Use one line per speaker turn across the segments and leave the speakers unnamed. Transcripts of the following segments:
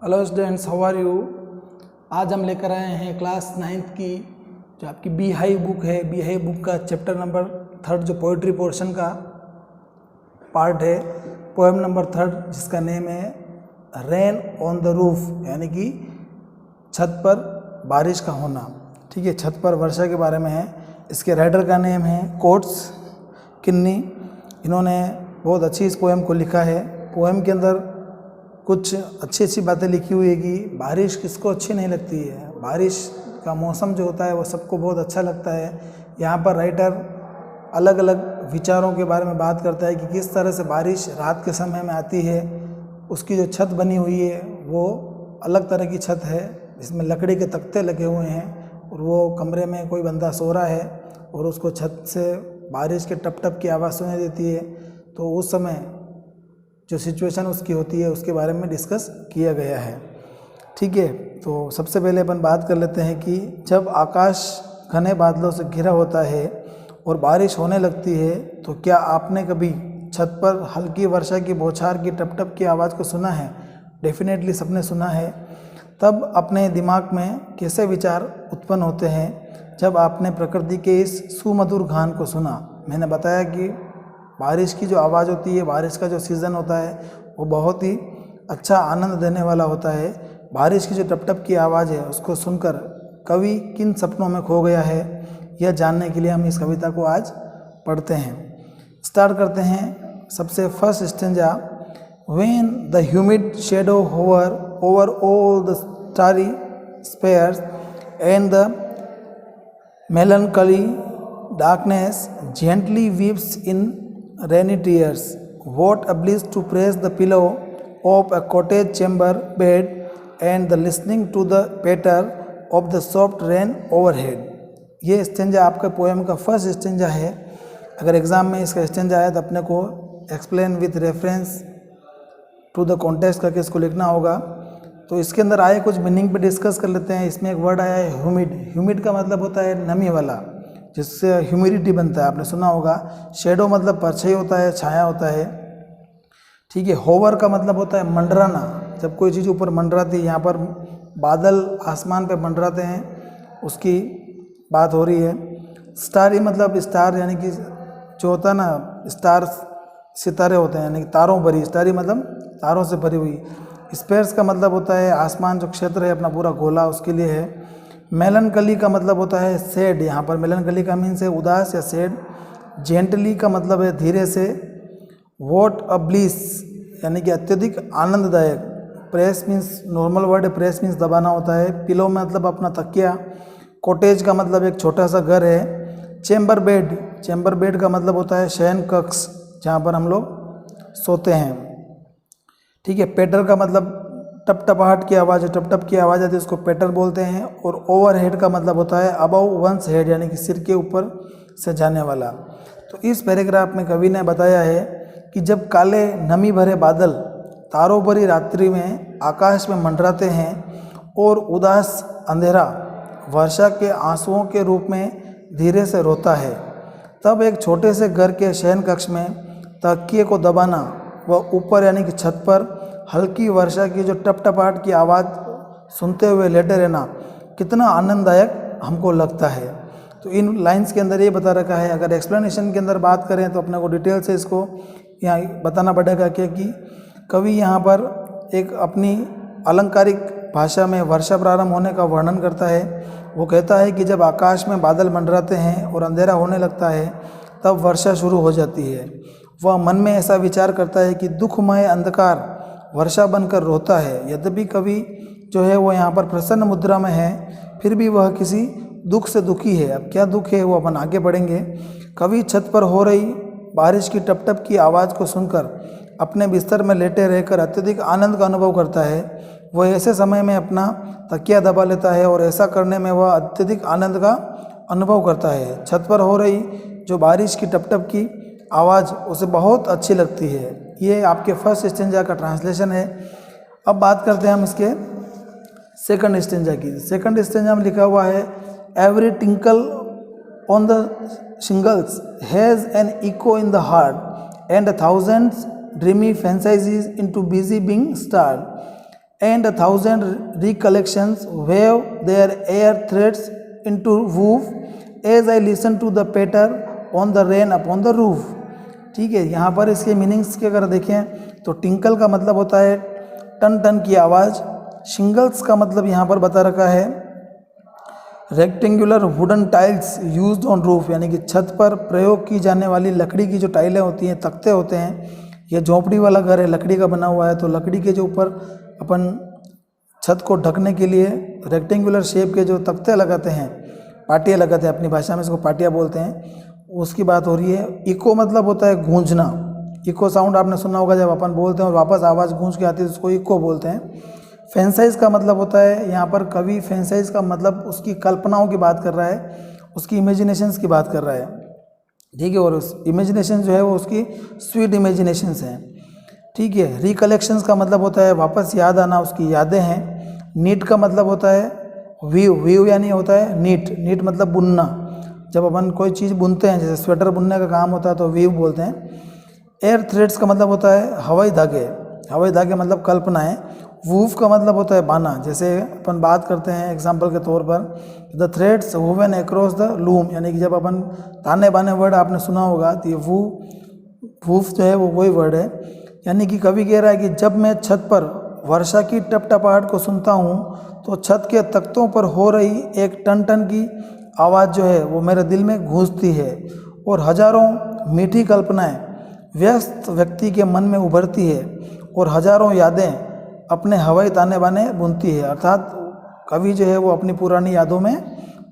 Hello students, how are you. आज हम लेकर आए हैं क्लास 9th की जो आपकी बी हाई बुक है। बी हाई बुक का चैप्टर नंबर 3 जो पोइट्री पोर्शन का पार्ट है, पोएम नंबर 3 जिसका नेम है रेन ऑन द रूफ, यानी कि छत पर बारिश का होना। ठीक है, छत पर वर्षा के बारे में है। इसके राइटर का नेम है कोट्स किन्नी। इन्होंने बहुत अच्छी इस पोएम को लिखा है। पोएम के अंदर कुछ अच्छी बातें लिखी हुई है कि बारिश किसको अच्छी नहीं लगती है। बारिश का मौसम जो होता है वो सबको बहुत अच्छा लगता है। यहाँ पर राइटर अलग अलग विचारों के बारे में बात करता है कि किस तरह से बारिश रात के समय में आती है। उसकी जो छत बनी हुई है वो अलग तरह की छत है, जिसमें लकड़ी के तख्ते लगे हुए हैं और वो कमरे में कोई बंदा सो रहा है और उसको छत से बारिश के टप टप की आवाज़ सुनाई देती है। तो उस समय जो सिचुएशन उसकी होती है उसके बारे में डिस्कस किया गया है। ठीक है, तो सबसे पहले अपन बात कर लेते हैं कि जब आकाश घने बादलों से घिरा होता है और बारिश होने लगती है तो क्या आपने कभी छत पर हल्की वर्षा की बौछार की टप टप की आवाज़ को सुना है। डेफिनेटली सबने सुना है। तब अपने दिमाग में कैसे विचार उत्पन्न होते हैं जब आपने प्रकृति के इस सुमधुर गान को सुना। मैंने बताया कि बारिश की जो आवाज़ होती है, बारिश का जो सीज़न होता है वो बहुत ही अच्छा आनंद देने वाला होता है। बारिश की जो टप टप की आवाज़ है उसको सुनकर कवि किन सपनों में खो गया है, यह जानने के लिए हम इस कविता को आज पढ़ते हैं। स्टार्ट करते हैं सबसे first stanza. When the humid shadow hover over all the starry spheres and the melancholy darkness gently weeps in rainy tears. What a bliss to press the pillow of a cottage chamber bed and the listening to the patter of the soft rain overhead. ये stanza आपका poem का first stanza है। अगर exam में इसका stanza आया तो अपने को explain with reference to the context करके इसको लिखना होगा। तो इसके अंदर आए कुछ मीनिंग पे डिस्कस कर लेते हैं। इसमें एक वर्ड आया है ह्यूमिड। ह्यूमिड का मतलब होता है नमी वाला, जिससे ह्यूमिडिटी बनता है, आपने सुना होगा। शेडो मतलब परछाई होता है, छाया होता है। ठीक है, होवर का मतलब होता है मंडराना, जब कोई चीज़ ऊपर मंडराती है। यहाँ पर बादल आसमान पे मंडराते हैं, उसकी बात हो रही है। स्टारी मतलब स्टार, यानी कि जो होता है ना स्टार, सितारे होते हैं, यानी कि तारों भरी। स्टारी मतलब तारों से भरी हुई। स्पेयर्स का मतलब होता है आसमान, जो क्षेत्र है अपना पूरा गोला, उसके लिए है। मेलनकली का मतलब होता है सैड। यहाँ पर मेलनकली का मीन्स है उदास या सैड। जेंटली का मतलब है धीरे से। वॉट अ ब्लिस यानी कि अत्यधिक आनंददायक। प्रेस मीन्स नॉर्मल वर्ड है, प्रेस मीन्स दबाना होता है। पिलो मतलब अपना तकिया। कॉटेज का मतलब एक छोटा सा घर है। चैम्बर बेड, चैम्बर बेड का मतलब होता है शयन कक्ष, जहाँ पर हम लोग सोते हैं। ठीक है, पेटर का मतलब टप टपाहट की आवाज़ है, टप टप की आवाज़ आती है, उसको पेटर बोलते हैं। और ओवरहेड का मतलब होता है अबव वंस हेड, यानी कि सिर के ऊपर से जाने वाला। तो इस पैराग्राफ में कवि ने बताया है कि जब काले नमी भरे बादल तारों भरी रात्रि में आकाश में मंडराते हैं और उदास अंधेरा वर्षा के आंसुओं के रूप में धीरे से रोता है, तब एक छोटे से घर के शयन कक्ष में तकिए को दबाना व ऊपर यानी कि छत पर हल्की वर्षा की जो टपटपाहट की आवाज़ सुनते हुए लेटे रहना कितना आनंददायक हमको लगता है। तो इन लाइंस के अंदर ये बता रखा है। अगर एक्सप्लेनेशन के अंदर बात करें तो अपने को डिटेल से इसको यहाँ बताना पड़ेगा कि कवि यहाँ पर एक अपनी अलंकारिक भाषा में वर्षा प्रारंभ होने का वर्णन करता है। वो कहता है कि जब आकाश में बादल मंडराते हैं और अंधेरा होने लगता है तब वर्षा शुरू हो जाती है। वह मन में ऐसा विचार करता है कि दुखमय अंधकार वर्षा बनकर रोता है। यद्यपि कवि जो है वो यहाँ पर प्रसन्न मुद्रा में है, फिर भी वह किसी दुख से दुखी है। अब क्या दुख है वो अपन आगे पढ़ेंगे। कवि छत पर हो रही बारिश की टप टप की आवाज़ को सुनकर अपने बिस्तर में लेटे रहकर अत्यधिक आनंद का अनुभव करता है। वह ऐसे समय में अपना तकिया दबा लेता है और ऐसा करने में वह अत्यधिक आनंद का अनुभव करता है। छत पर हो रही जो बारिश की टप टप की आवाज़ उसे बहुत अच्छी लगती है। ये आपके फर्स्ट स्टेंजा का ट्रांसलेशन है। अब बात करते हैं हम इसके सेकंड स्टेंजा की। सेकंड स्टेंजा में लिखा हुआ है every tinkle on the shingles has an echo in the heart and thousands dreamy fancies into busy being starred. and 1,000 recollections wave their air threads into woof as I listen to the patter on the rain upon the roof। ठीक है, यहाँ पर इसके meanings के अगर देखें तो tinkle का मतलब होता है टन टन की आवाज़। शिंगल्स का मतलब यहाँ पर बता रखा है rectangular wooden tiles used on roof, यानी कि छत पर प्रयोग की जाने वाली लकड़ी की जो टाइलें होती हैं, तख्ते होते हैं। यह झोंपड़ी वाला घर है, लकड़ी का बना हुआ है, तो लकड़ी के जो ऊपर अपन छत को ढकने के लिए रेक्टेंगुलर शेप के जो तख्ते लगाते हैं, पाटियाँ लगाते हैं, अपनी भाषा में इसको पाटियाँ बोलते हैं, उसकी बात हो रही है। इको मतलब होता है गूंजना। इको साउंड आपने सुना होगा, जब अपन बोलते हैं और वापस आवाज़ गूंज के आती है तो उसको इको बोलते हैं। फैंसाइज का मतलब होता है, यहाँ पर कवि फैंसाइज का मतलब उसकी कल्पनाओं की बात कर रहा है, उसकी इमेजिनेशंस की बात कर रहा है। ठीक है, और उस इमेजिनेशन जो है वो उसकी स्वीट इमेजिनेशंस हैं। ठीक है, रिकलेक्शंस का मतलब होता है वापस याद आना, उसकी यादें हैं। नीट का मतलब होता है वीव, वीव यानी होता है नीट, नीट मतलब बुनना। जब अपन कोई चीज़ बुनते हैं, जैसे स्वेटर बुनने का काम होता है तो वीव बोलते हैं। एयर थ्रेड्स का मतलब होता है हवाई धागे, हवाई धागे मतलब कल्पनाएँ। वूफ का मतलब होता है बाना, जैसे अपन बात करते हैं एग्जाम्पल के तौर पर the threads woven across the loom, यानी कि जब अपन ताने बाने वर्ड आपने सुना होगा तो ये वूफ जो है वो वही वर्ड है। यानी कि कवि कह रहा है कि जब मैं छत पर वर्षा की टपटपाहट को सुनता हूँ तो छत के तख्तों पर हो रही एक टन टन की आवाज़ जो है वो मेरे दिल में गूंजती है और हजारों मीठी कल्पनाएं व्यस्त व्यक्ति के मन में उभरती है और हजारों यादें अपने हवाई ताने बाने बुनती है। अर्थात कवि जो है वो अपनी पुरानी यादों में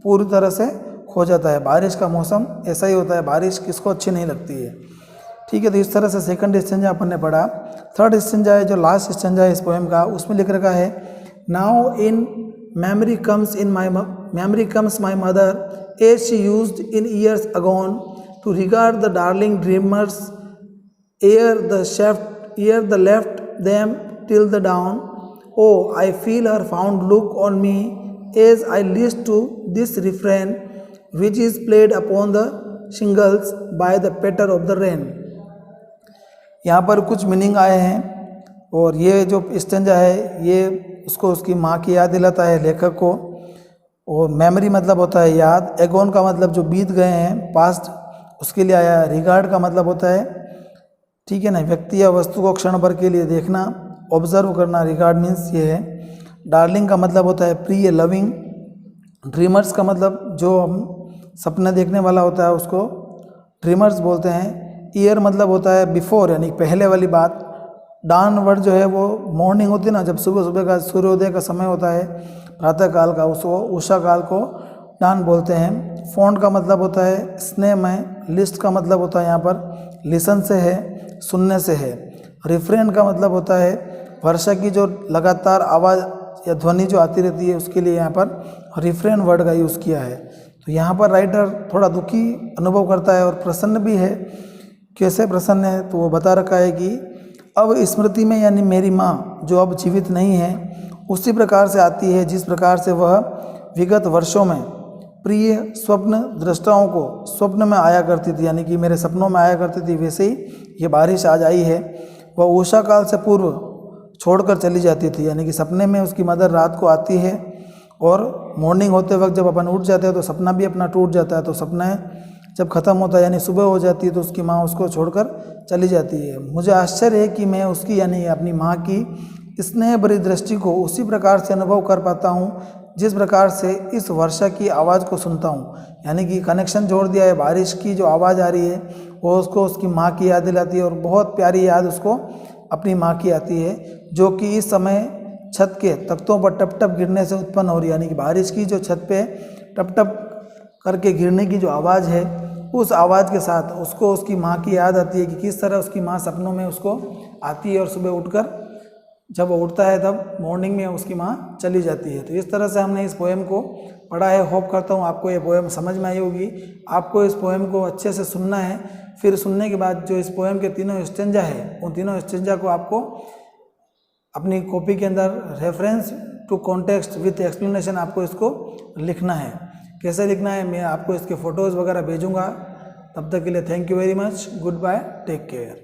पूरी तरह से खो जाता है। बारिश का मौसम ऐसा ही होता है, बारिश किसको अच्छी नहीं लगती है। ठीक है, तो इस तरह से सेकंड स्टेंजा अपन ने पढ़ा। थर्ड स्टेंजा है जो लास्ट स्टेंजा है इस पोएम का, उसमें लिख रखा है now in memory comes my mother as she used in years agone to regard the darling dreamers ere the left them till the dawn. Oh, I feel her fond look on me as I listen to this refrain which is played upon the shingles by the patter of the rain। यहाँ पर कुछ meaning आए हैं और ये जो stanza है ये उसको उसकी माँ की याद दिलाता है लेखक को। और मेमोरी मतलब होता है याद, एगोन का मतलब जो बीत गए हैं पास्ट उसके लिए आया। रिगार्ड का मतलब होता है, ठीक है ना, व्यक्ति या वस्तु को क्षण भर के लिए देखना, ऑब्जर्व करना, रिगार्ड मीन्स ये है। डार्लिंग का मतलब होता है प्रिय, लविंग। ड्रीमर्स का मतलब जो हम सपने देखने वाला होता है उसको ड्रीमर्स बोलते हैं। ईयर मतलब होता है बिफोर, यानी पहले वाली बात। डान वर्ड जो है वो मॉर्निंग होती है ना, जब सुबह सुबह का सूर्योदय का समय होता है प्रातः काल का, उसको उषा काल को डान बोलते हैं। फॉन्ट का मतलब होता है स्नेहमय। लिस्ट का मतलब होता है यहाँ पर लिसन से है, सुनने से है। रिफ्रेन का मतलब होता है वर्षा की जो लगातार आवाज़ या ध्वनि जो आती रहती है उसके लिए यहाँ पर रिफ्रेन वर्ड का यूज़ किया है। तो यहाँ पर राइटर थोड़ा दुखी अनुभव करता है और प्रसन्न भी है। कैसे प्रसन्न है तो वो बता रखा है कि अब स्मृति में, यानी मेरी माँ जो अब जीवित नहीं है, उसी प्रकार से आती है जिस प्रकार से वह विगत वर्षों में प्रिय स्वप्न दृष्टाओं को स्वप्न में आया करती थी, यानी कि मेरे सपनों में आया करती थी, वैसे ही ये बारिश आज आई है। वह उषा काल से पूर्व छोड़कर चली जाती थी, यानी कि सपने में उसकी मदर रात को आती है और मॉर्निंग होते वक्त जब अपन उठ जाते हैं तो सपना भी अपना टूट जाता है। तो सपना जब ख़त्म होता है यानी सुबह हो जाती है तो उसकी माँ उसको छोड़कर चली जाती है। मुझे आश्चर्य है कि मैं उसकी यानी अपनी माँ की स्नेह भरी दृष्टि को उसी प्रकार से अनुभव कर पाता हूँ जिस प्रकार से इस वर्षा की आवाज़ को सुनता हूँ। यानी कि कनेक्शन जोड़ दिया है, बारिश की जो आवाज़ आ रही है वो उसको उसकी माँ की याद दिलाती है और बहुत प्यारी याद उसको अपनी माँ की आती है, जो कि इस समय छत के तख्तों पर टप टप गिरने से उत्पन्न हो रही है। यानी कि बारिश की जो छत पे टप टप करके गिरने की जो आवाज़ है, उस आवाज़ के साथ उसको उसकी माँ की याद आती है कि किस तरह उसकी माँ सपनों में उसको आती है और सुबह उठकर जब वो उठता है तब मॉर्निंग में उसकी माँ चली जाती है। तो इस तरह से हमने इस पोएम को पढ़ा है। होप करता हूँ आपको ये पोएम समझ में आई होगी। आपको इस पोएम को अच्छे से सुनना है, फिर सुनने के बाद जो इस पोएम के तीनों स्टेंजा है उन तीनों स्टेंजा को आपको अपनी कॉपी के अंदर reference to context with explanation आपको इसको लिखना है। कैसे लिखना है मैं आपको इसके फ़ोटोज़ वगैरह भेजूँगा। तब तक के लिए thank you very much, goodbye, take care.